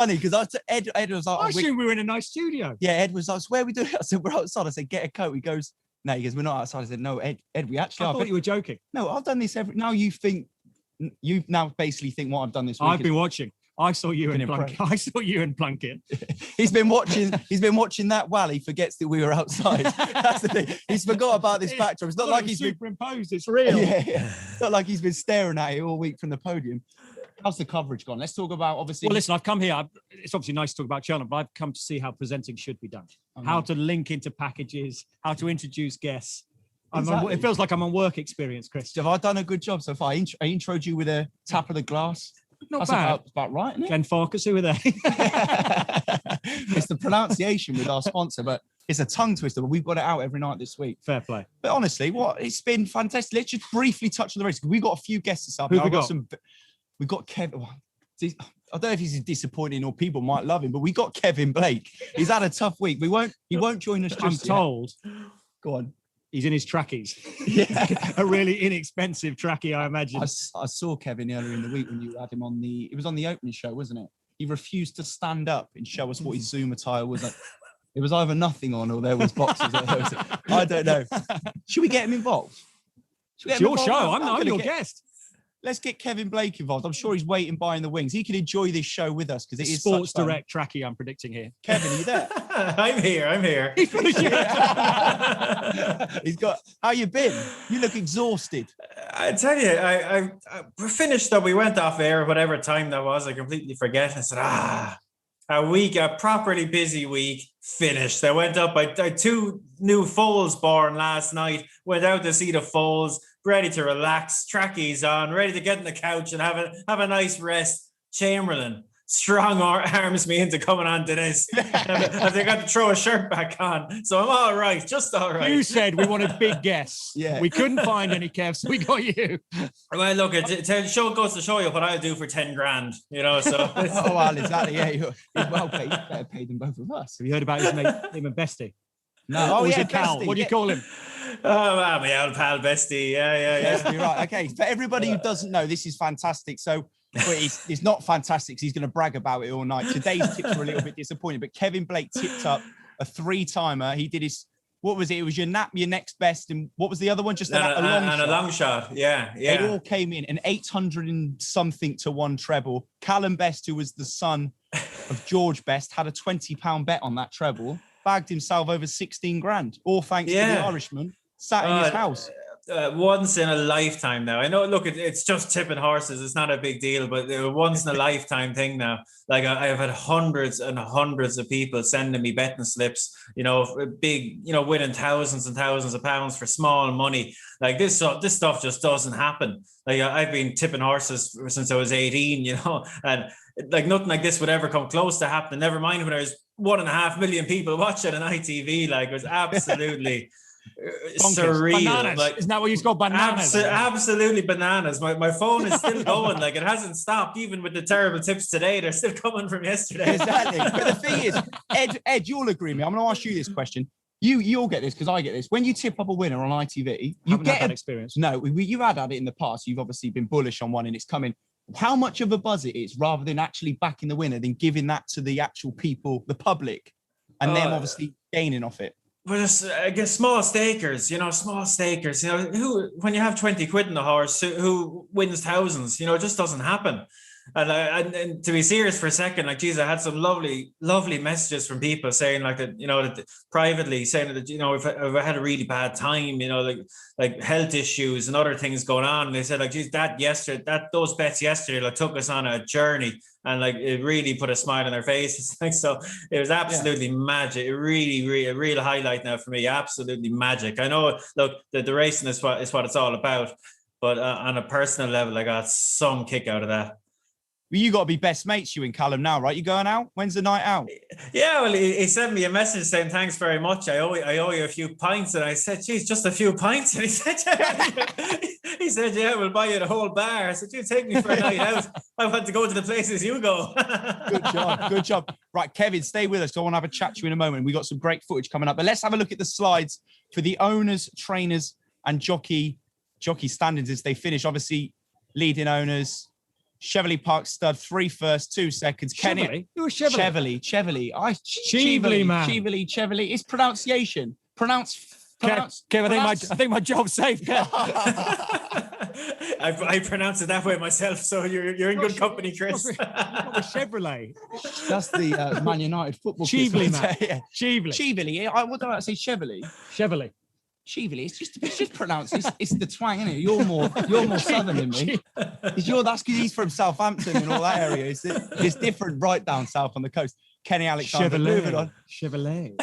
funny because Ed was like, I assume we were in a nice studio. Yeah, Ed was like, where are we doing? I said, we're outside. I said, get a coat. He goes, no, he goes, we're not outside. I said, no, Ed, we actually are. I thought you were joking. No, I've done this now you now basically think what I've done this week. I've been watching. I saw you in Plunkett. He's been watching that while he forgets that we were outside. That's the thing. He's forgot about this backdrop. It's not like he's superimposed. It's real. Yeah. It's not like he's been staring at it all week from the podium. How's the coverage gone? Let's talk about, obviously. Well, listen, I've come here. It's obviously nice to talk about Cheltenham, but I've come to see how presenting should be done. How to link into packages, how to introduce guests. Exactly. It feels like I'm on work experience, Chris. Have I done a good job so far? I introed you with a tap of the glass. That's bad. About right, isn't it? Glenfarclas, who were they? It's the pronunciation with our sponsor, but it's a tongue twister. But we've got it out every night this week. Fair play. But honestly, it's been fantastic. Let's just briefly touch on the race. We've got a few guests this afternoon. We've got Kevin. I don't know if he's disappointing or people might love him, but we got Kevin Blake. He's had a tough week. He won't join us. I'm told. Go on. He's in his trackies. Yeah. A really inexpensive trackie, I imagine. I saw Kevin earlier in the week when you had him on it was on the opening show, wasn't it? He refused to stand up and show us what his Zoom attire was like. It was either nothing on or there was boxes. I don't know. Should we get him involved? It's your show. I'm your guest. Let's get Kevin Blake involved. I'm sure he's waiting by in the wings. He can enjoy this show with us because it is Sports Direct trackie I'm predicting here. Kevin, are you there? I'm here. He's got. How you been? You look exhausted. I tell you, I finished up. We went off air, whatever time that was. I completely forget. I said, a properly busy week finished. I went up. I had 2 new foals born last night. Went out to see the foals. Ready to relax, trackies on, ready to get on the couch and have a nice rest. Chamberlin strong arms me into coming on to this. I think I got to throw a shirt back on. So I'm all right, just all right. You said we wanted big guests. Yeah. We couldn't find any Kevs, so we got you. Well, look, show goes to show you what I'll do for 10 grand, you know, so. Oh, well, exactly, yeah. You're well paid. You're better paid than both of us. Have you heard about his mate, him and Bestie? No. Yeah, Cal. What do you call him? Oh, my old pal Bestie. Yeah. You're right. Okay. For everybody who doesn't know, this is fantastic. So, but it's not fantastic because he's going to brag about it all night. Today's tips were a little bit disappointing, but Kevin Blake tipped up a 3-timer. He did his, what was it? It was your next best. And what was the other one? Just a long shot. Yeah. They all came in an 800 and something to 1 treble. Callum Best, who was the son of George Best, had a £20 bet on that treble. Bagged himself over 16 grand, all thanks to the Irishman sat in his house. Once in a lifetime now. I know, look, it's just tipping horses. It's not a big deal, but once in a lifetime thing now. Like I've had hundreds and hundreds of people sending me betting slips, you know, big, you know, winning thousands and thousands of pounds for small money. Like this stuff just doesn't happen. Like I've been tipping horses since I was 18, you know, and like nothing like this would ever come close to happening. Never mind when there's 1.5 million people watching on ITV. Like it was absolutely surreal. Bananas. Like, isn't that what you call bananas? Absolutely bananas. My phone is still going. Like it hasn't stopped. Even with the terrible tips today, they're still coming from yesterday. Exactly. But the thing is, Ed, you'll agree with me. I'm going to ask you this question. You'll get this because I get this. When you tip up a winner on ITV, you get that experience. No, you've had it in the past. You've obviously been bullish on one and it's coming. How much of a buzz it is rather than actually backing the winner than giving that to the actual people, the public, and them obviously gaining off it. Well, I guess small stakers, you know, who, when you have 20 quid in the horse, who wins thousands, you know, it just doesn't happen. And to be serious for a second, like, geez, I had some lovely messages from people saying like that, you know, that privately saying that, you know, if I had a really bad time, you know, like health issues and other things going on. And they said like, geez, those bets yesterday, like took us on a journey and like, it really put a smile on their faces. Like, so it was absolutely magic. It really, a real highlight now for me. Absolutely magic. I know, look, the racing is what it's all about, but on a personal level, I got some kick out of that. Well, you got to be best mates, you and Callum now, right? You going out? When's the night out? Yeah, well, he sent me a message saying, thanks very much. I owe you a few pints. And I said, geez, just a few pints? And he said, yeah, we'll buy you the whole bar. I said, you take me for a night out. I want to go to the places you go. Good job. Right, Kevin, stay with us. I want to have a chat to you in a moment. We've got some great footage coming up. But let's have a look at the slides for the owners, trainers, and jockey standings as they finish. Obviously, leading owners, Cheveley Park stud, 3 first, 2 seconds. Cheveley? Who was Cheveley? Cheveley. Cheveley, man. Cheveley. It's pronunciation. Kev, I think my job's safe, Kev. I pronounce it that way myself, so you're in good company, Chris. What was Chevrolet? That's the Man United football. Cheveley, man. Yeah. Cheveley. What do I say? Cheveley. Cheveley. It's just pronounced. It's the twang, isn't it? You're more southern than me. That's because he's from Southampton and all that area. It's different right down south on the coast. Kenny Alexander. Moving on. Chevrolet.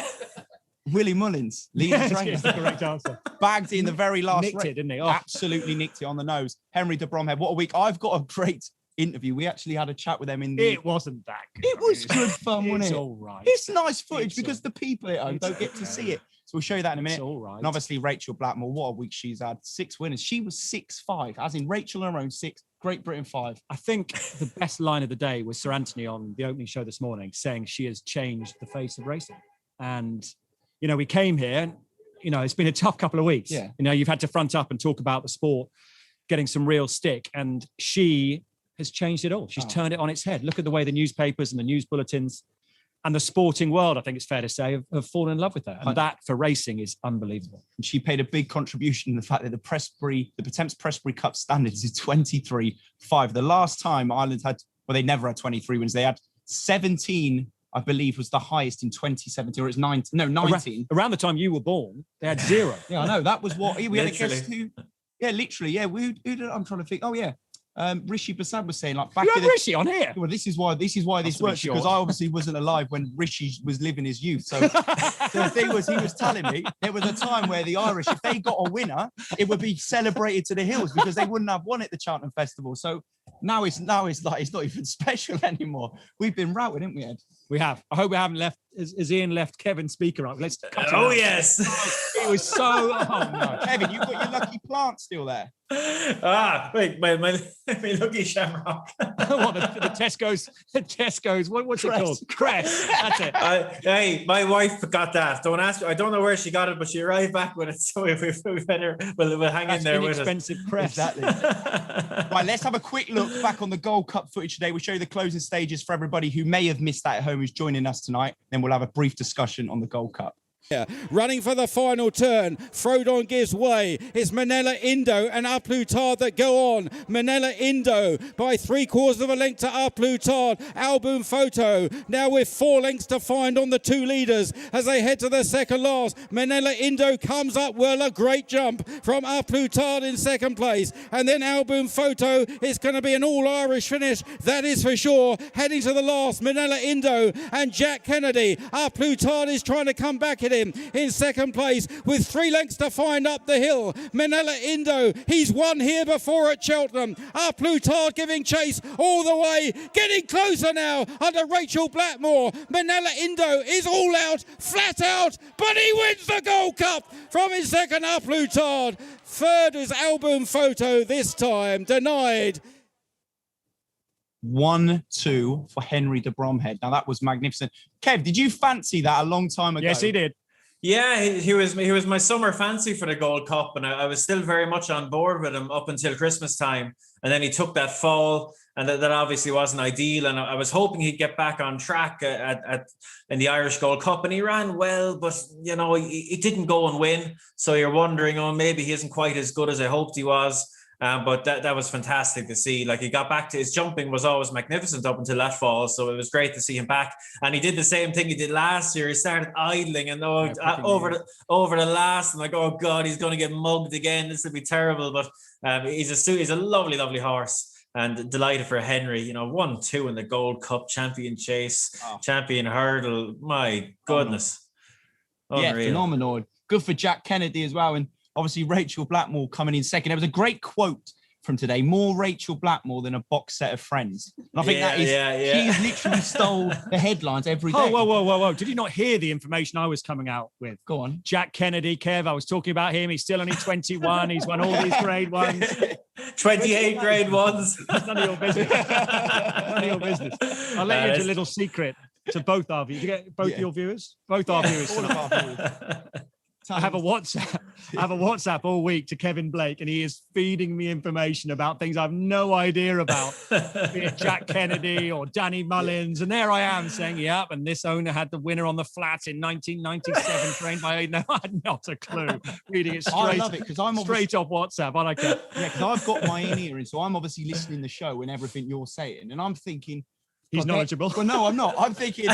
Willie Mullins, leading trainer. That's the correct answer. Bagged in the very last nicked it, didn't he? Oh. Absolutely nicked it on the nose. Henry De Bromhead. What a week. I've got a great interview. We actually had a chat with them in the... It wasn't that good. It was good fun, wasn't it? It's all right. It's nice footage because the people at home don't get to see it. So we'll show you that in a minute. It's all right. And obviously, Rachel Blackmore, what a week she's had. 6 winners. She was 6'5", as in Rachel on her own 6, Great Britain 5. I think the best line of the day was Sir Anthony on the opening show this morning saying she has changed the face of racing. And, we came here, it's been a tough couple of weeks. Yeah. You've had to front up and talk about the sport, getting some real stick. And she has changed it all. She's turned it on its head. Look at the way the newspapers and the news bulletins and the sporting world, I think it's fair to say, have fallen in love with her. And that for racing is unbelievable. And she paid a big contribution in the fact that the Pertemps Prestbury Cup standards is 23-5. The last time Ireland they never had 23 wins. They had 17, I believe, was the highest in 2017, or it's 19. No, 19. Around the time you were born, they had 0. Yeah, I know. That was what we had a guest who. Yeah, literally. Yeah, who did I'm trying to think. Oh, yeah. Rishi Prasad was saying, like, back you had Rishi on here. Well, this is why this works, because I obviously wasn't alive when Rishi was living his youth. So the thing was, he was telling me there was a time where the Irish, if they got a winner, it would be celebrated to the hills because they wouldn't have won at the Cheltenham Festival. So now it's like it's not even special anymore. We've been routed, haven't we, Ed? We have. I hope we haven't left. As Ian left Kevin's speaker up. Let's cut it Oh out. yes. It was so. Oh no, Kevin, you've got your lucky plant still there. Wait, my lucky shamrock. What the Tesco's? The Tesco's. What's it called? Cress. That's it. Hey, my wife got that. Don't ask. I don't know where she got it, but she arrived back with it. So we better we'll hang in there with it. Expensive cress. Exactly. Right, let's have a quick look back on the Gold Cup footage today. We'll show you the closing stages for everybody who may have missed that at home, who's joining us tonight. Then we'll have a brief discussion on the Gold Cup. Yeah. Running for the final turn, Frodon gives way. It's Manella Indo and Aplutard that go on. Manella Indo by 3/4 of a length to Aplutard. Album Photo now with 4 lengths to find on the 2 leaders as they head to the second last. Manella Indo comes up well, a great jump from Aplutard in second place, and then Album Photo is going to be an all-Irish finish, that is for sure. Heading to the last, Manella Indo and Jack Kennedy. Aplutard is trying to come back at him in second place with 3 lengths to find up the hill. Manella Indo, he's won here before at Cheltenham. Aplutard giving chase all the way, getting closer now under Rachel Blackmore. Manella Indo is all out, flat out, but he wins the Gold Cup from his second. Aplutard. Third is Album Photo this time, denied. 1-2 for Henry De Bromhead. Now that was magnificent. Kev, did you fancy that a long time ago? Yes, he did. Yeah, he was my summer fancy for the Gold Cup, and I was still very much on board with him up until Christmas time. And then he took that fall, and that obviously wasn't ideal. And I was hoping he'd get back on track in the Irish Gold Cup, and he ran well, but he didn't go and win. So you're wondering, maybe he isn't quite as good as I hoped he was. But that was fantastic to see. Like, he got back to his jumping was always magnificent up until that fall. So it was great to see him back. And he did the same thing he did last year. He started idling and over the last, and like, oh God, he's going to get mugged again. This would be terrible. But he's a lovely, lovely horse. And delighted for Henry, 1-2 in the Gold Cup, champion chase, champion hurdle. My goodness. Yeah, phenomenal. Good for Jack Kennedy as well. And obviously, Rachel Blackmore coming in second. There was a great quote from today: more Rachel Blackmore than a box set of friends. And I think she's literally stole the headlines every day. Oh, whoa. Did you not hear the information I was coming out with? Go on. Jack Kennedy, Kev, I was talking about him. He's still only 21. He's won all these grade ones. 28 grade ones. That's none of your business. None of your business. I'll let you into a little secret to both of you. Did you get both your viewers? Both our viewers. All of our viewers. I have a WhatsApp all week to Kevin Blake, and he is feeding me information about things I've no idea about, be it Jack Kennedy or Danny Mullins. And there I am saying, yep, and this owner had the winner on the flat in 1997, trained by no, I had not a clue. Reading it straight, I love it because I'm straight off WhatsApp. I like it. Yeah, because I've got my in, so I'm obviously listening to the show and everything you're saying, and I'm thinking. He's knowledgeable. Well, no, I'm not. I'm thinking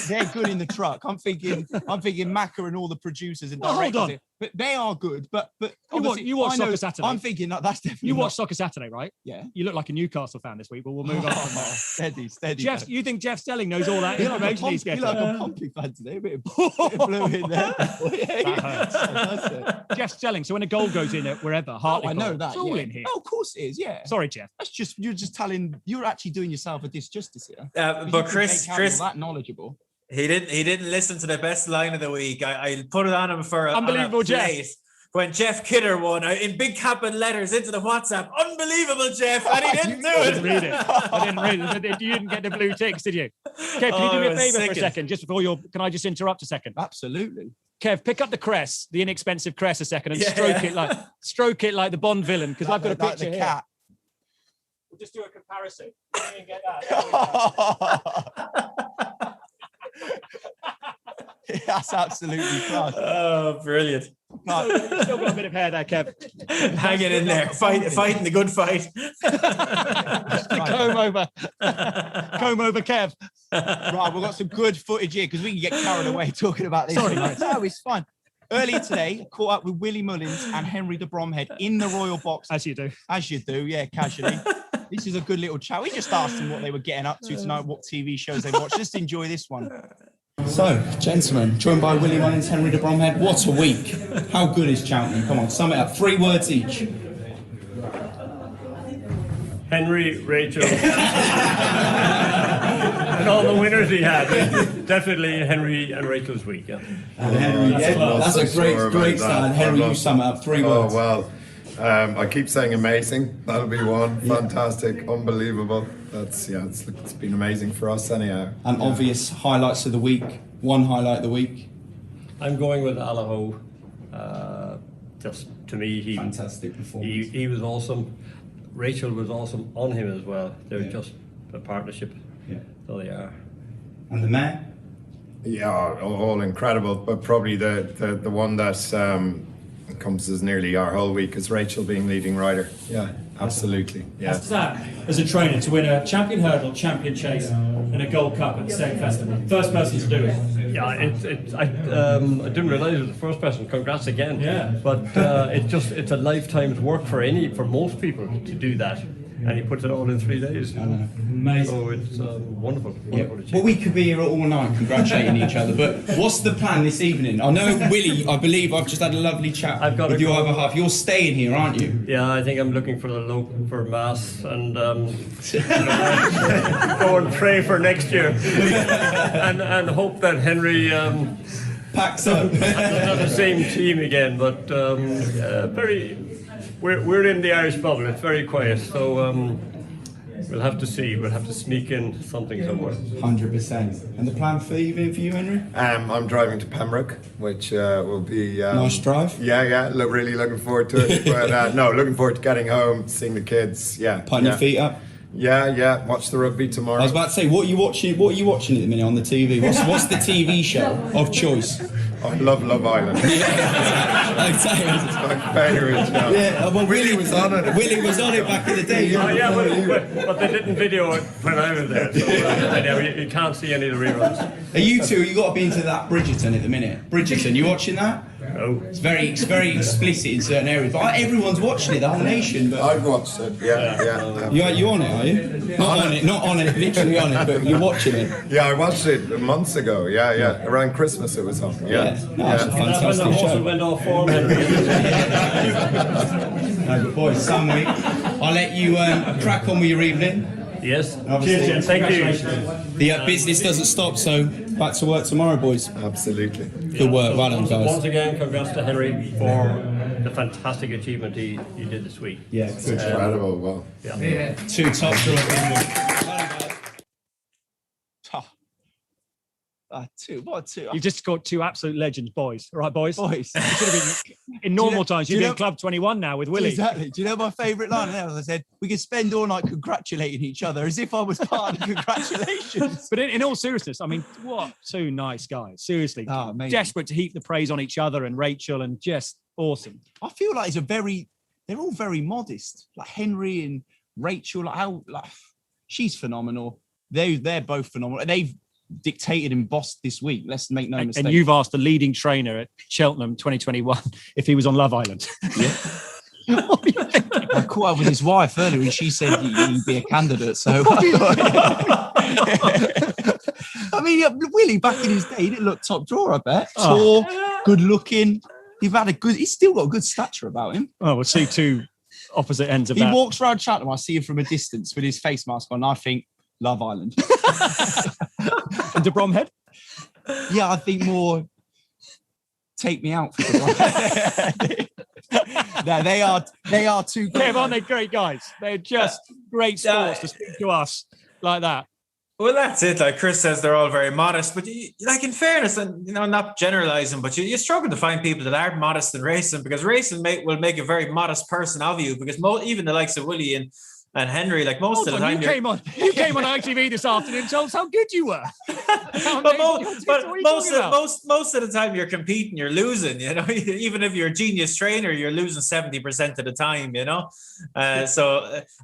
they're good in the truck. I'm thinking Macca and all the producers and directors. Hold on. But they are good. But you watch Soccer Saturday. I'm thinking that's definitely. You watch Soccer Saturday, right? Yeah. You look like a Newcastle fan this week, but we'll move on. Steady. Jeff, you think Jeff Stelling knows all that information he's getting? You like a Pompey fan today? A bit of blue in there. That hurts. Jeff Stelling. So when a goal goes in wherever, Hartley, I know that. It's all in here. Oh, of course it is. Yeah. Sorry, Jeff. You're actually doing yourself a disjustice here. But Chris, that knowledgeable. He didn't listen to the best line of the week. I put it on him for unbelievable Jeff. When Jeff Kidder won in big capital letters into the WhatsApp, unbelievable Jeff, and he didn't do it. I didn't read it. You didn't get the blue ticks, did you? Kev, can you do me a favour for a second, just before can I just interrupt a second? Absolutely. Kev, pick up the crest, the inexpensive crest, a second, and stroke it like the Bond villain, because I've got a picture here. Cat. We'll just do a comparison. You didn't get that. That's absolutely class. Oh, brilliant. Still got a bit of hair there, Kev. Hanging in there, fighting the good fight. Comb over, Kev. Right, we've got some good footage here because we can get carried away talking about this. Sorry, mate. No, it's fine. Earlier today, I caught up with Willie Mullins and Henry De Bromhead in the Royal Box. As you do, yeah, casually. This is a good little chat. We just asked them what they were getting up to tonight, what TV shows they watched. Just enjoy this one. So, gentlemen, joined by Willie Mullins, Henry De Bromhead. What a week. How good is Cheltenham? Come on, sum it up. 3 words each. Henry, Rachel, and all the winners he had. Definitely Henry and Rachel's week. Yeah. And Henry, that's a great start. And Henry, you sum it up. 3 words. Oh, well. I keep saying amazing. That'll be one. Fantastic, unbelievable. It's been amazing for us anyhow. And obvious highlights of the week. One highlight of the week. I'm going with Alaho. Just to me, fantastic performance. He was awesome. Rachel was awesome on him as well. They're just a partnership. Yeah. So they are. And the man? Yeah, all incredible. But probably the one that encompasses nearly our whole week is Rachel being leading rider. Yeah, absolutely. Yeah. That's that as a trainer to win a champion hurdle, champion chase, and a Gold Cup at the same festival. First person to do it. Yeah, I didn't realise it was the first person. Congrats again. Yeah. But it's a lifetime's work for most people to do that. And he puts it all in 3 days. Amazing. So it's wonderful. Well, we could be here all night congratulating each other, but what's the plan this evening? I know, Willie, I believe I've just had a lovely chat with your other half. You're staying here, aren't you? Yeah, I think I'm looking for Mass and go and pray for next year. and hope that Henry packs up. Not the same team again, but We're in the Irish bubble. It's very quiet, so we'll have to see. We'll have to sneak in something somewhere. 100%. And the plan for evening for you, Henry? I'm driving to Pembroke, which will be nice drive. Yeah. Really looking forward to it. But looking forward to getting home, seeing the kids. Yeah. Putting your feet up. Yeah. Watch the rugby tomorrow. I was about to say, what are you watching at the minute on the TV? What's the TV show of choice? I love Love Island. It's my favourite show. Yeah, well, Willie was on it. Willie was on it back in the day. But they didn't video it when I was there, so you can't see any of the reruns. Are you got to be into that Bridgerton at the minute. Bridgerton, you watching that? No. It's very explicit in certain areas, but everyone's watching it, the whole nation. But I've watched it. Yeah. You on it, are you? Not on it, literally on it, but you're watching it. Yeah, I watched it months ago. Yeah. Around Christmas it was on. Yeah. It's a fantastic show. show. Went off form. No, but boys, some week. I'll let you crack on with your evening. Yes. Cheers, thank you. The business doesn't stop, so back to work tomorrow, boys. Absolutely. Good work, well done, guys. Once again, congrats to Henry for the fantastic achievement he did this week. Yeah, good. Incredible. Well. Yeah. 2 top draws. Two. You've just got two absolute legends, boys. All right, boys? Boys. It should have been, in normal times, you'd be in Club 21 now with Willie. Exactly. Do you know my favourite line there? I said, we could spend all night congratulating each other as if I was part of the congratulations. But in all seriousness, I mean, what two nice guys. Seriously. Desperate to heap the praise on each other and Rachel, and just awesome. I feel like they're all very modest. Like Henry and Rachel, she's phenomenal. They're both phenomenal. They've dictated and bossed this week. Let's make no mistake. And you've asked the leading trainer at Cheltenham 2021 if he was on Love Island. Yeah. I caught up with his wife earlier and she said you'd be a candidate. So I mean, Willie back in his day, he didn't look top drawer, I bet. Tall, good looking. He's still got a good stature about him. Oh, we'll see two opposite ends of that. He walks around Cheltenham, I see him from a distance with his face mask on, and I think Love Island. And De Bromhead? Yeah, I think more take me out for De Bromhead. No, they are two great guys. Aren't they great guys? They're just great sports to speak to us like that. Well, that's it. Like Chris says, they're all very modest, but in fairness, and not generalizing, but you struggle to find people that aren't modest in racing, because racing will make a very modest person of you. Because even the likes of Willie and Henry, like most of the time, you came on ITV this afternoon and told us how good you were. But most of the time you're competing, you're losing. Even if you're a genius trainer, you're losing 70% of the time.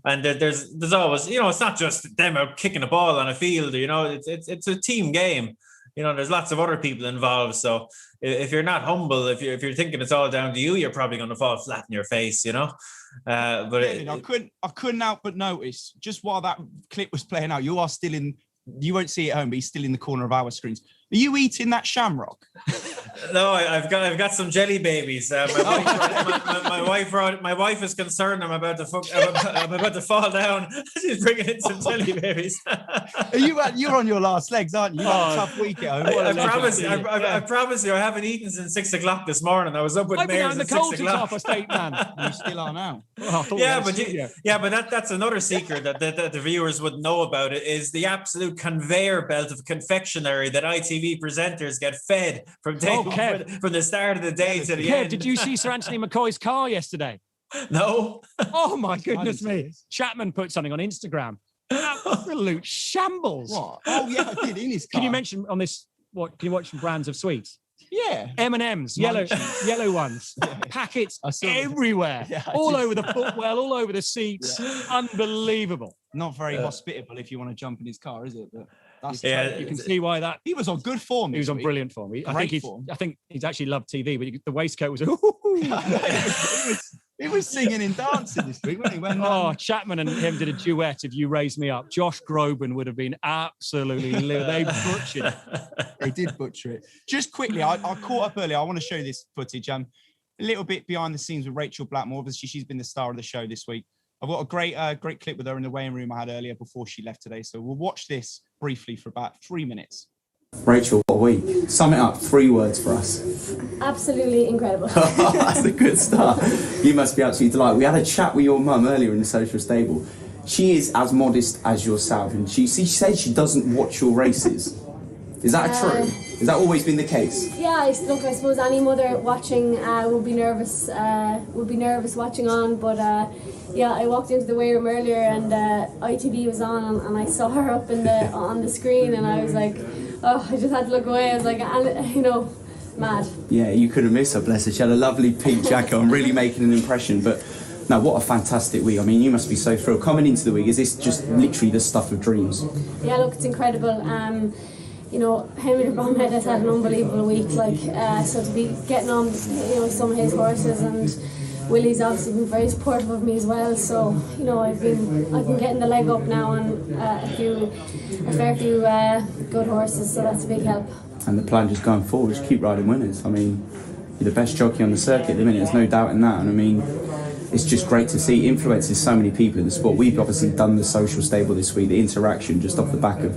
And there's always, it's not just them out kicking a ball on a field. It's a team game. There's lots of other people involved. So if you're not humble, if you're thinking it's all down to you, you're probably going to fall flat in your face. But I couldn't help but notice, just while that clip was playing out, you are still in. You won't see it at home, but he's still in the corner of our screens. Are you eating that shamrock? No, I've got some jelly babies. My wife is concerned. I'm about to fall down. She's bringing in some jelly babies. You're on your last legs, aren't you? You've had a tough week at home. I promise you, I haven't eaten since 6 o'clock this morning. I was up with Mares at 6 o'clock. You still are now. But that's another secret that the viewers wouldn't know about. It is the absolute conveyor belt of confectionery that ITV presenters get fed from the start of the day to the end. Did you see Sir Anthony McCoy's car yesterday? No. Oh my goodness me! Chapman put something on Instagram. Absolute shambles. What? Oh yeah, I did in his car. Can you mention on this? What can you watch some brands of sweets? Yeah, M&Ms, yellow ones, packets everywhere, all over the footwell, all over the seats. Yeah. Unbelievable. Not very hospitable if you want to jump in his car, is it? But you can see why that. He was on good form. He was on brilliant form. I think he's actually loved TV, but the waistcoat was. He was singing and dancing this week, wasn't he? Chapman and him did a duet of "You Raise Me Up." Josh Groban would have been absolutely they butchered it. They did butcher it. Just quickly, I caught up earlier. I want to show this footage. A little bit behind the scenes with Rachel Blackmore. Obviously, she's been the star of the show this week. I've got a great clip with her in the weighing room I had earlier before she left today. So we'll watch this briefly for about 3 minutes. Rachel, what a week. Sum it up, 3 words for us. Absolutely incredible. That's a good start. You must be absolutely delighted. We had a chat with your mum earlier in the social stable. She is as modest as yourself, and she said she doesn't watch your races. Is that true? Has that always been the case? Yeah, I suppose any mother watching would be nervous watching on, but I walked into the weigh room earlier and ITV was on and I saw her up on the screen and I was like, I just had to look away. I was like, mad. Yeah, you couldn't miss her, bless her. She had a lovely pink jacket on, really making an impression. But no, what a fantastic week. I mean, you must be so thrilled. Coming into the week, is this just literally the stuff of dreams? Yeah, look, it's incredible. Henry De Bromhead has had an unbelievable week. So to be getting on, some of his horses, and Willie's obviously been very supportive of me as well. So I've been getting the leg up now on a fair few good horses. So that's a big help. And the plan just going forward is keep riding winners. I mean, you're the best jockey on the circuit at the minute. There's no doubt in that. And I mean, it's just great to see. Influences so many people in the sport. We've obviously done the social stable this week. The interaction just off the back of.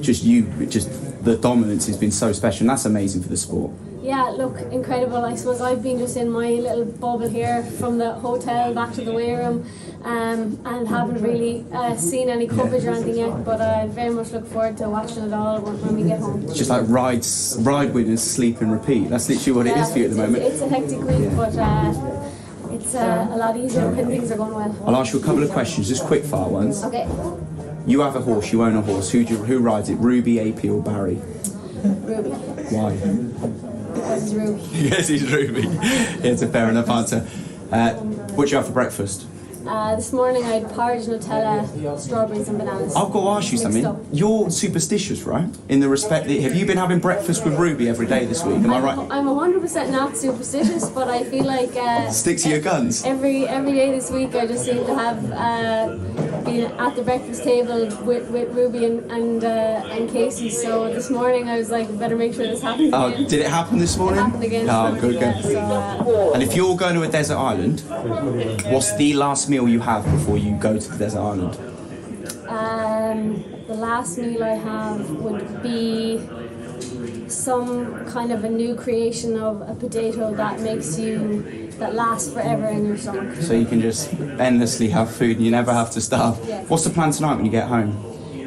Just the dominance has been so special, and that's amazing for the sport. Yeah, look, incredible. I suppose I've been just in my little bubble here from the hotel back to the weigh room, and haven't really seen any coverage or anything yet, but I very much look forward to watching it all when we get home. It's just like ride winners, sleep and repeat. That's literally what it is for you at the moment. It's a hectic week, but it's a lot easier when things are going well. I'll ask you a couple of questions, just quick fire ones. Okay. You have a horse, you own a horse. Who rides it? Ruby, AP or Barry? Ruby. Why? Because it's Ruby. Yes, he's Ruby. It's a fair enough answer. What do you have for breakfast? This morning I had porridge, Nutella, strawberries and bananas. I've got to ask you something. Up. You're superstitious, right? In the respect that, have you been having breakfast with Ruby every day this week? Am I right? I'm 100% not superstitious, but I feel like stick to your guns. Every day this week I just seem to have been at the breakfast table with Ruby and Casey. So this morning I was like, better make sure this happens again. Did it happen this morning? It happened again. Oh, good. So, and if you're going to a desert island, what's the last meal you have before you go to the desert island? the last meal I have would be some kind of a new creation of a potato that lasts forever in your stomach. So you can just endlessly have food and you never have to starve. Yes. What's the plan tonight when you get home?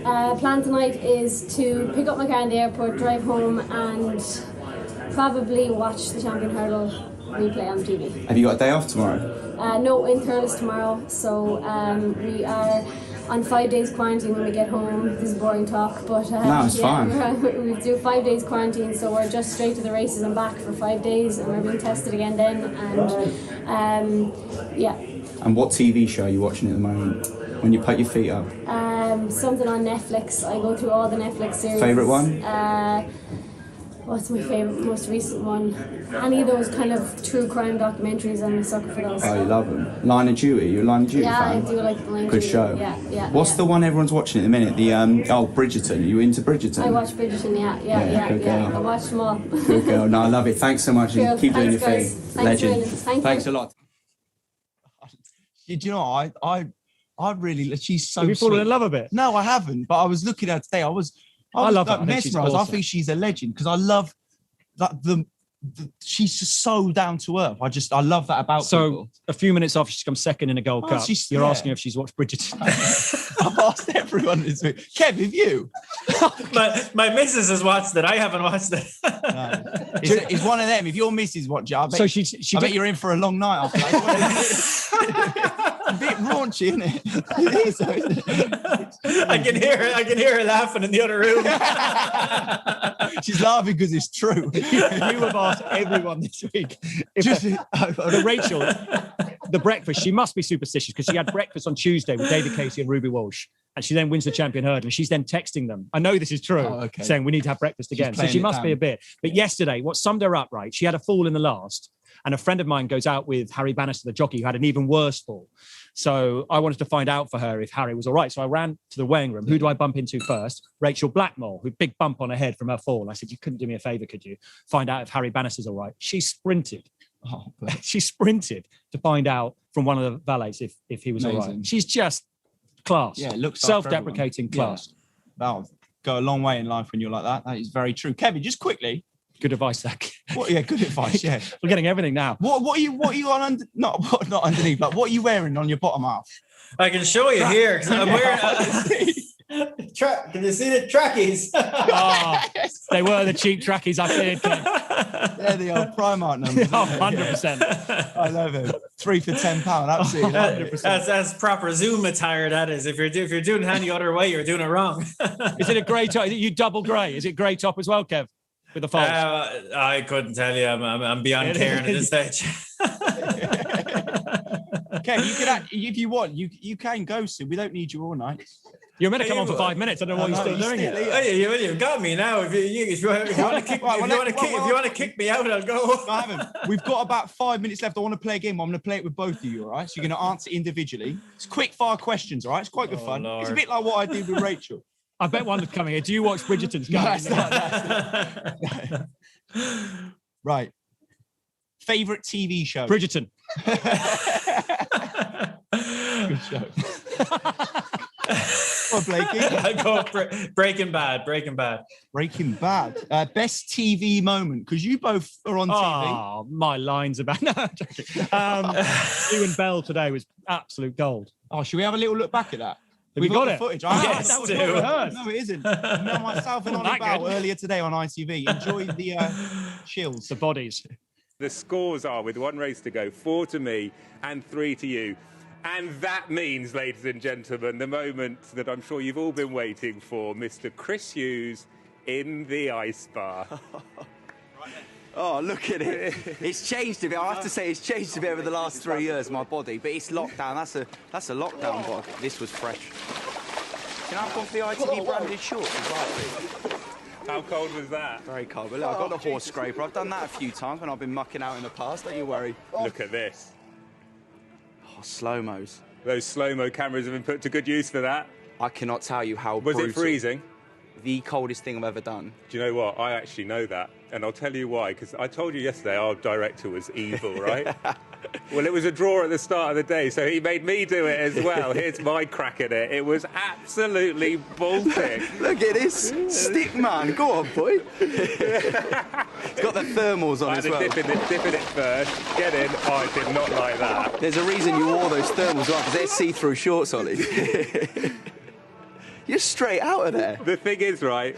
Plan tonight is to pick up my car in the airport, drive home and probably watch the Champion Hurdle replay on TV. Have you got a day off tomorrow? No, in Thurles tomorrow, so we are on 5 days quarantine when we get home. This is boring talk, but no, it's fine. We do 5 days quarantine, so we're just straight to the races and back for 5 days, and we're being tested again then, and yeah. And what TV show are you watching at the moment when you put your feet up? Something on Netflix. I go through all the Netflix series. Favourite one? What's my favourite, most recent one? Any of those kind of true crime documentaries, I'm a sucker for those. Oh, you love them. Line of Duty, you're a Line of Duty yeah, fan? I do like the Line of Good Duty. show. Yeah. What's the one everyone's watching at the minute? The Bridgerton. Are you into Bridgerton? I watch Bridgerton, yeah. I watched them all. Good girl. No, I love it. Thanks so much. Cool. Keep doing your Thanks, thing. guys. Legend. Thanks a lot. Do you know, I really, she's so Have you fallen sweet. in love a bit? No, I haven't, but I was looking at her today. I was love her. like, I think she's mesmerised. awesome. I think she's a legend because I love that she's just so down to earth. I love that about people. A few minutes after she's come second in a Gold Cup, you're asking her if she's watched Bridgerton. I've asked everyone this week. Kev, have you? my missus has watched it. I haven't watched it. No. It's one of them. If your missus watch it, I bet, she I bet you're in for a long night after that. A bit raunchy, isn't it? It is, I can hear her laughing in the other room. She's laughing because it's true. You have asked everyone this week. Rachel, the breakfast, she must be superstitious because she had breakfast on Tuesday with David Casey and Ruby Walsh, and she then wins the Champion Hurdle, and she's then texting them. I know this is true, saying we need to have breakfast again. So she must be a bit. But yesterday, what summed her up, right, she had a fall in the last, and a friend of mine goes out with Harry Bannister, the jockey, who had an even worse fall. So I wanted to find out for her if Harry was all right. So I ran to the weighing room. Who do I bump into first? Rachel Blackmore, who big bump on her head from her fall. I said, you couldn't do me a favour, could you? Find out if Harry Bannister's all right. She sprinted. She sprinted to find out from one of the valets if he was all right. She's just class. Yeah, it looks self-deprecating class. Yeah. That'll go a long way in life when you're like that. That is very true. Kevin, just quickly. Good advice, Zach. Good advice. Yeah, we're getting everything now. What are you on under? Not underneath, but what are you wearing on your bottom half? I can show you here. I'm wearing. Can you see the trackies? They were the cheap trackies I feared. They're the old Primark numbers. 100%. I love it. 3 for £10. Absolutely. 100%. That's proper Zoom attire. That is. If you're doing it any other way, you're doing it wrong. Is it a grey top? Is it you double grey? Is it grey top as well, Kev? With the folds? I couldn't tell you. I'm beyond caring at this stage. Okay, you can if you want, you can go soon. We don't need you all night. You're meant to come on for 5 minutes. I don't know why you're still doing it. You've got me now. If you want to kick me out, I'll go. I haven't. We've got about 5 minutes left. I want to play a game. I'm going to play it with both of you. All right. So you're going to answer individually. It's quick fire questions. All right. It's quite good fun. Lord. It's a bit like what I did with Rachel. I bet one that's coming here. Do you watch Bridgerton's No, right. Favorite TV show? Bridgerton. Good show. Oh, Blakey. I'll go Breaking Bad. Breaking Bad. Best TV moment, because you both are on TV. Oh, my lines about... No, I'm joking. You and Bell today was absolute gold. Oh, should we have a little look back at that? Have we got it? Footage. Yes, that was do. not rehearsed. No, it isn't. No, myself and Ollie Bow earlier today on ITV. Enjoy the chills. The bodies. The scores are, with 1 race to go, 4 to me and 3 to you. And that means, ladies and gentlemen, the moment that I'm sure you've all been waiting for, Mr. Chris Hughes in the ice bar. Oh, look at it. It's changed a bit. I have to say it's changed a bit over the last 3 years, my body. But it's lockdown. That's a lockdown body. This was fresh. Can I have one for the ITV branded shorts as well, please? How cold was that? Very cold. But look, I've got the horse scraper. I've done that a few times when I've been mucking out in the past. Don't you worry. Look at this. Oh, slow-mos. Those slow-mo cameras have been put to good use for that. I cannot tell you how Was brutal. it freezing? The coldest thing I've ever done. Do you know what? I actually know that. And I'll tell you why. Because I told you yesterday our director was evil, right? Well, it was a draw at the start of the day, so he made me do it as well. Here's my crack at it. It was absolutely bolting. Look at this stick man. Go on, boy. He's got the thermals on as well. Dip in it first. Get in. Oh, I did not like that. There's a reason you wore those thermals on, because they're see-through shorts, Ollie. You're straight out of there. The thing is, right,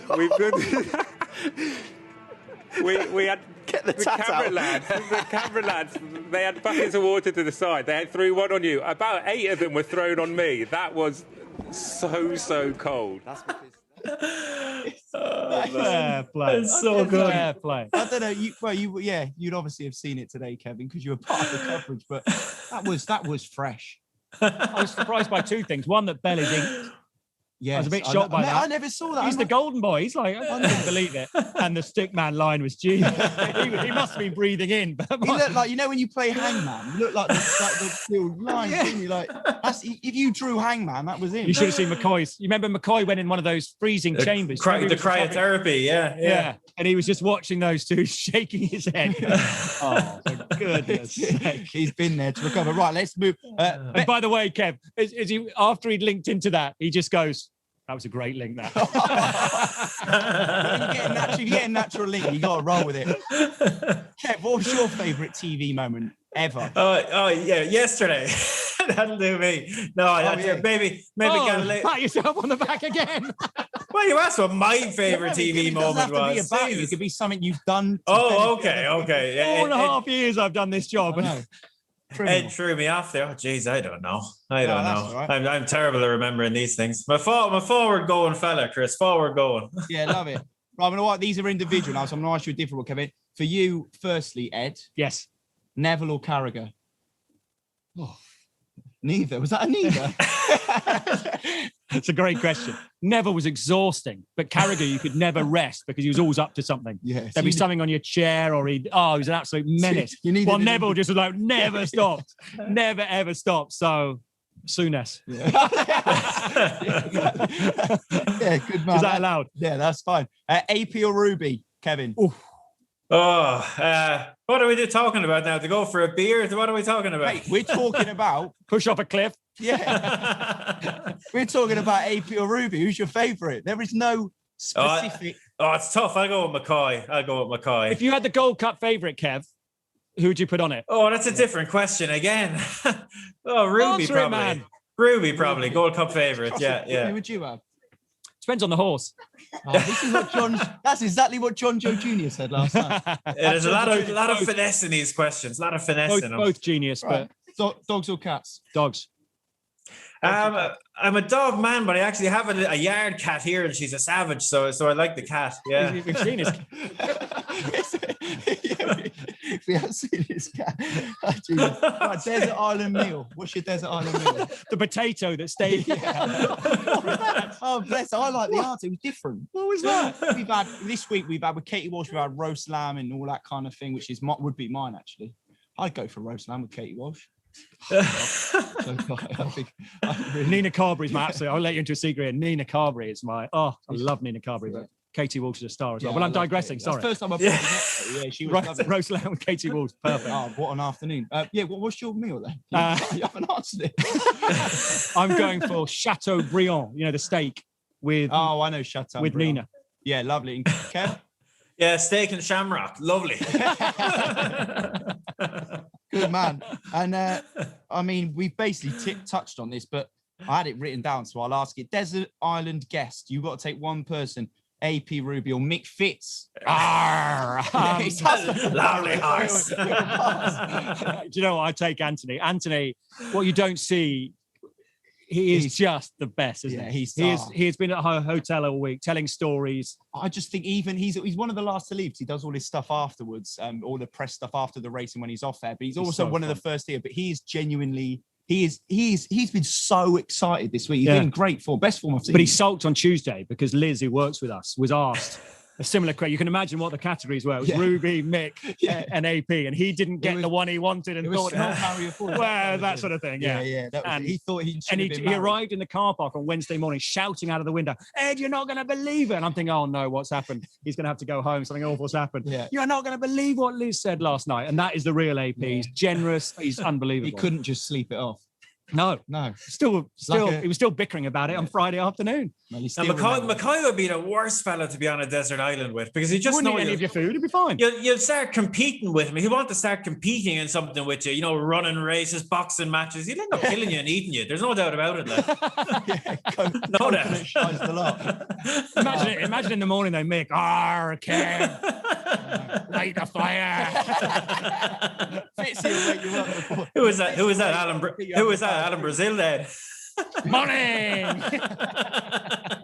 we had Get the camera lads. The camera lads, they had buckets of water to the side. They had threw one on you. About 8 of them were thrown on me. That was so cold. That's because... Fair play. It's so good. Fair play. I don't know. You'd obviously have seen it today, Kevin, because you were part of the coverage. But that was fresh. I was surprised by 2 things. One, that Bell is inked. Yes, I was a bit shocked by that. I never saw that. He's the golden boy. He's like, I couldn't believe it. And the stickman line was genius. he must have been breathing in. But he looked like, when you play Hangman, you look like the lines, didn't you? Like, if you drew Hangman, that was him. You should have seen McCoy's. You remember McCoy went in one of those freezing chambers. The cryotherapy, yeah. And he was just watching those two, shaking his head. Oh, for goodness sake. He's been there to recover. Right, let's move. And by the way, Kev, is he, after he'd linked into that, he just goes, that was a great link, that. If you get a natural link, you got to roll with it. Kev, what was your favourite TV moment ever? Oh yeah, yesterday. That'll do me. No, maybe Galileo. Pat yourself on the back again. Well, you asked what my favourite TV moment was. It about you. It could be something you've done. Oh, okay. 4.5 years I've done this job. Ed threw me off there. Oh, geez, I don't know. I don't know. Right. I'm terrible at remembering these things. My forward going fella, Chris. Forward going. Yeah, love it. Right, I'm going to what these are individual now, so I'm going to ask you a different one, Kevin. For you, firstly, Ed. Yes. Neville or Carragher? Oh, neither. Was that a neither? It's a great question. Neville was exhausting, but Carragher, you could never rest because he was always up to something. Yeah, There'd be something on your chair, or he was an absolute menace. Well, Neville just was like, never stopped. Never, ever stopped. So, Souness. Yeah, good man. Is that allowed? Yeah, that's fine. AP or Ruby, Kevin? Oof. What are we talking about now? To go for a beer? What are we talking about? Mate, we're talking about push off a cliff. Yeah, we're talking about AP or Ruby. Who's your favourite? There is no specific. It's tough. I'll go with McCoy. If you had the Gold Cup favourite, Kev, who would you put on it? Oh, that's a different question again. Ruby probably. Man. Ruby probably. Gold Cup favourite. Yeah. Who would you have? Depends on the horse. This is what that's exactly what John Joe Jr. said last night. There's a lot of finesse in these questions. A lot of finesse in them. Both genius, right. But dogs or cats? Dogs. I'm a dog man, but I actually have a yard cat here, and she's a savage, so I like the cat. Yeah, we've seen his. We have seen his cat. Right, desert island meal. What's your desert island meal? The potato that stayed. Oh, bless! I like the art. It was different. What was that? This week we've had with Katie Walsh. We've had roast lamb and all that kind of thing, which would be mine actually. I'd go for roast lamb with Katie Walsh. Nina Carberry's my absolute. I'll let you into a secret. Nina Carberry is my. I love Nina Carberry. But Katie Walsh is a star as well. Yeah, Well, I I'm love digressing. Katie. Sorry. That's the first time I've met her. Yeah, she was lovely. Roast lamb with Katie Walsh. Perfect. Oh, what an afternoon. What's your meal then? You haven't answered it. I'm going for Chateaubriand, the steak with I know Chateaubriand. with Nina. Yeah, lovely. And Kev? Yeah, steak and shamrock. Lovely. Good man. And we've basically touched on this, but I had it written down, so I'll ask it. Desert Island guest. You've got to take one person. AP Ruby or Mick Fitz. Lovely horse. Do you know what? I take Anthony. Anthony, what you don't see, he's just the best, isn't he? He has been at her hotel all week telling stories. I just think even he's one of the last to leave because he does all his stuff afterwards, all the press stuff after the racing when he's off there. But he's also one of the first here. But he is genuinely. He's been so excited this week. He's been in great form, best form I've seen. But he sulked on Tuesday because Liz, who works with us, was asked a similar question. You can imagine what the categories were. It was Ruby, Mick, and AP, and he didn't get the one he wanted and thought, well, that sort of thing. Yeah. He thought he arrived in the car park on Wednesday morning shouting out of the window, Ed, you're not going to believe it. And I'm thinking, oh no, what's happened? He's going to have to go home. Something awful's happened. Yeah. You're not going to believe what Liz said last night. And that is the real AP. Yeah. He's generous. He's unbelievable. He couldn't just sleep it off. No. Still, he was still bickering about it on Friday afternoon. Mackay would be the worst fella to be on a desert island with because he just wouldn't eat any of your food. It'd be fine. You'll start competing with him. He'll want to start competing in something with you. Running races, boxing matches. He'll end up killing you and eating you. There's no doubt about it. No doubt. Imagine in the morning they make light the fire. Who was that? Who was that? Alan Brazil then. Morning.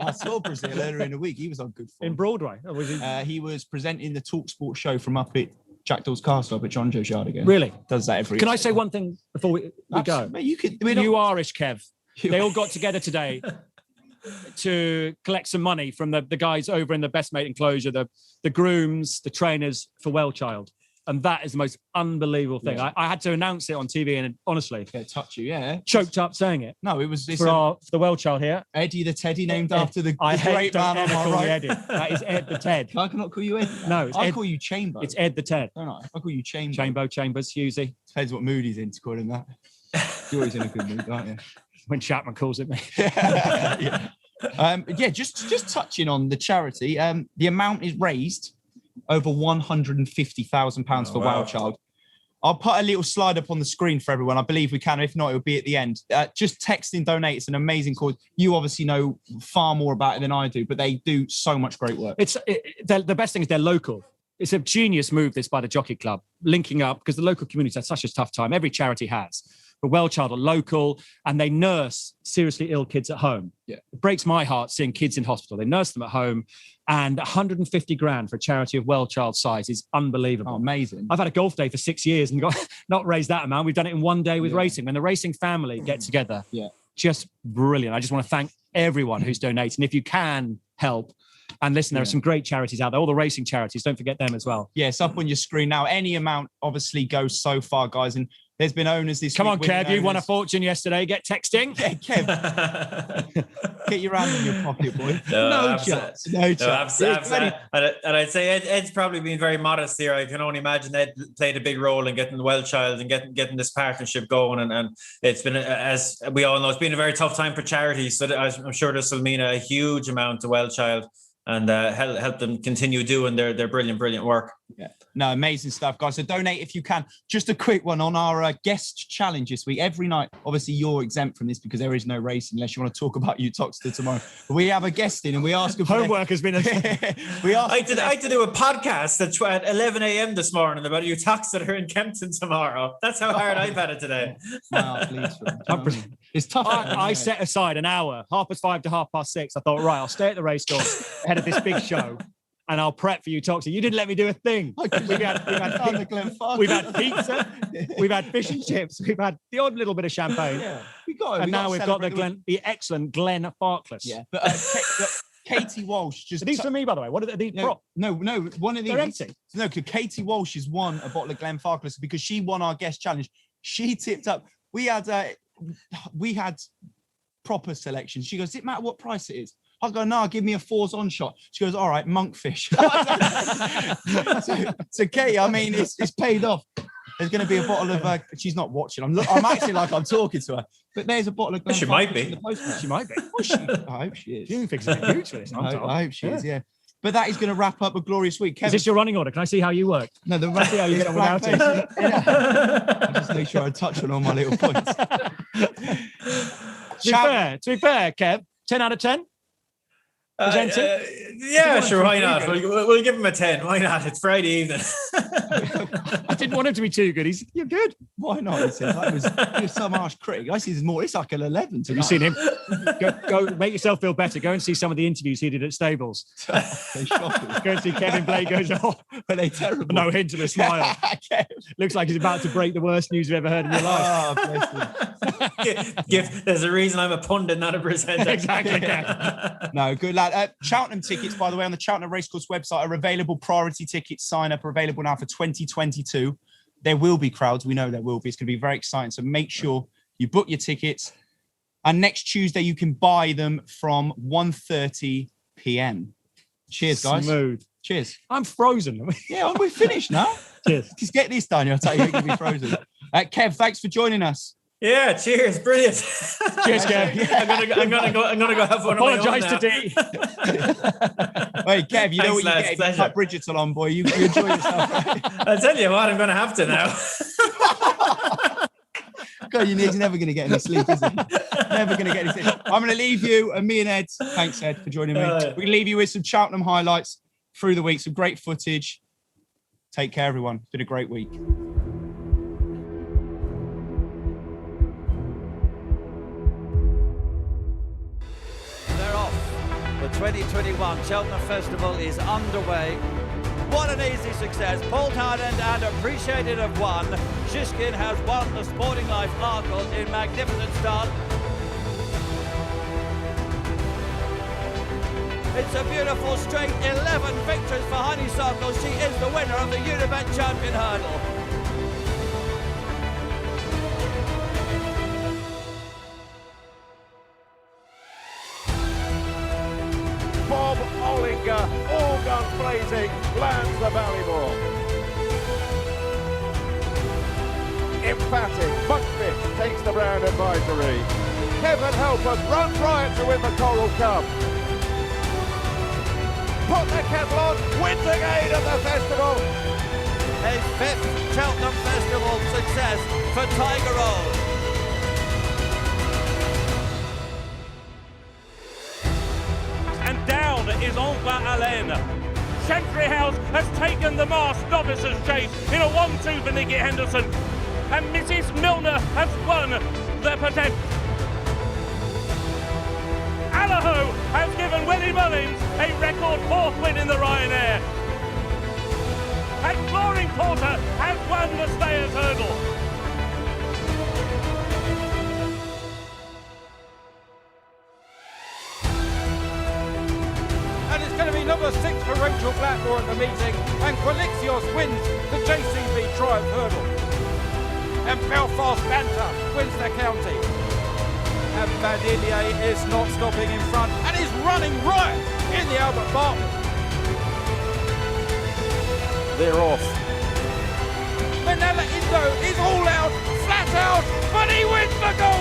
I saw Brazil earlier in the week. He was on good form. In Broadway. Was he? He was presenting the TalkSport show from up at Jackdaw's Castle up at John Joe's Yard again. Really? Does that every Can I say one thing before we go? Mate, you Irish Kev. They all got together today to collect some money from the guys over in the Best Mate enclosure, the grooms, the trainers for Well Child. And that is the most unbelievable thing. Yeah. I had to announce it on TV, and honestly, choked up saying it. No, it was for the Well Child here. Eddie the Teddy, named after the great man on my right. Eddie. That is Ed the Ted. I cannot call you Ed. No, I call you Chamber. It's Ed the Ted. Don't I? I call you Chamber. Chambers, Hughesy. Depends what mood he's in to call him that. You're always in a good mood, aren't you? When Chapman calls it me. Just touching on the charity. The amount is raised over £150,000 for Wow Child. I'll put a little slide up on the screen for everyone. I believe we can. If not, it'll be at the end. Just text and donate. It's an amazing cause. You obviously know far more about it than I do, but they do so much great work. The best thing is they're local. It's a genius move, this, by the Jockey Club, linking up, because the local community had such a tough time. Every charity has. But Well Child are local, and they nurse seriously ill kids at home. Yeah. It breaks my heart seeing kids in hospital. They nurse them at home, and 150 grand for a charity of Well Child size is unbelievable. Oh, amazing. I've had a golf day for 6 years and got not raised that amount. We've done it in one day with racing. When the racing family get together, just brilliant. I just want to thank everyone who's donating. If you can help, and listen, there are some great charities out there. All the racing charities, don't forget them as well. Yeah, it's up on your screen now. Any amount obviously goes so far, guys. And there's been owners this week. Come on, Kev, you won a fortune yesterday. Get texting. Yeah, Kev. Get your hand in your pocket, boy. No chance. And I'd say Ed's probably been very modest here. I can only imagine Ed played a big role in getting the Well Child and getting this partnership going. And it's been, as we all know, it's been a very tough time for charities. So I'm sure this will mean a huge amount to Well Child and help them continue doing their brilliant work. Yeah. No, amazing stuff, guys. So donate if you can. Just a quick one on our guest challenge this week. Every night, obviously, you're exempt from this because there is no race unless you want to talk about you Toxter tomorrow. But we have a guest in and we ask them. Homework has been. I had to do a podcast at 11 a.m. this morning about you Toxter in Kempton tomorrow. That's how hard I've had it today. No, please. It's tough. I set aside an hour, 5:30 to 6:30. I thought, right, I'll stay at the race course ahead of this big show. And I'll prep for you, Toxie. You didn't let me do a thing. We've had pizza, we've had fish and chips, we've had the odd little bit of champagne. Yeah, we've got the excellent Glenfarclas. Yeah, but Katie Walsh just. Are these for me, by the way? What are these? No, one of these. They're empty. No, because Katie Walsh has won a bottle of Glenfarclas because she won our guest challenge. She tipped up. We had proper selections. She goes, "Does it matter what price it is?" I go, no, give me a 4s on shot. She goes, all right, monkfish. so Katie, I mean, it's paid off. There's going to be a bottle of. She's not watching. I'm actually like I'm talking to her. But there's a bottle of. She might be. She might be. I hope she is. She thinks it's huge for this. I hope she is. Yeah. But that is going to wrap up a glorious week. Kevin, is this your running order? Can I see how you work? No, the see how you get on without it. I just make sure I touch on all my little points. To be fair, Kev, 10 out of 10. Yeah, sure. Why not? We'll give him a 10. Why not? It's Friday evening. I didn't want him to be too good. You're good. Why not? He said, he was some harsh critic. I see there's more. It's like an 11 tonight. Have you seen him? Go make yourself feel better. Go and see some of the interviews he did at Stables. Go and see Kevin Blake goes, oh, are they terrible? No hint of a smile. Looks like he's about to break the worst news you've ever heard in your life. Oh, bless him. There's a reason I'm a pundit, not a presenter. Exactly. No, good lad. Cheltenham tickets, by the way, on the Cheltenham Racecourse website are available. Priority tickets sign up are available now for 2022. There will be crowds. We know there will be. It's going to be very exciting. So make sure you book your tickets. And next Tuesday, you can buy them from 1:30 p.m. Cheers, guys. Smooth. Cheers. I'm frozen. Yeah, we're finished now. Cheers. Just get this done. I'll tell you, you're going to be frozen. Kev, thanks for joining us. Yeah, cheers, brilliant. Cheers, Kev. Yeah. I'm gonna go have one. Apologise to Dee. Hey, Kev, you know what you get if you cut Bridgerton on, boy. You enjoy yourself. Right? I'll tell you what, I'm gonna have to now. God, he's never gonna get any sleep, is he? Never gonna get any sleep. I'm gonna leave you and me and Ed. Thanks, Ed, for joining me. We leave you with some Cheltenham highlights through the week, some great footage. Take care, everyone. It's been a great week. The 2021 Cheltenham Festival is underway. What an easy success. Paul Townend and Appreciated have won. Shishkin has won the Sporting Life Arkle in magnificent style. It's a beautiful straight, 11 victories for Honeysuckle. She is the winner of the Unibet Champion Hurdle. Bob Ollinger, all guns blazing, lands the Ballymore. Emphatic, Monkfish takes the Brown Advisory. Kevin Helpers runs riot to win the Coral Cup. Put the kettle on, wins again at the festival. A 5th Cheltenham Festival success for Tiger Roll. And down is Envoy Alain. Chantry House has taken the masked novices chase in a 1-2 for Nicky Henderson. And Mrs. Milner has won the protect. Allaho has given Willie Mullins a record 4th win in the Ryanair. And Cloring Porter has won the Stayers Hurdle. And it's going to be number 6 for Rachel Blackmore at the meeting, and Quilixios wins the JCB Triumph Hurdle. And Belfast Banter wins the county. And Badillier is not stopping in front and is running riot in the Albert Bartlett. They're off. Manella Indo is all out, flat out, but he wins the gold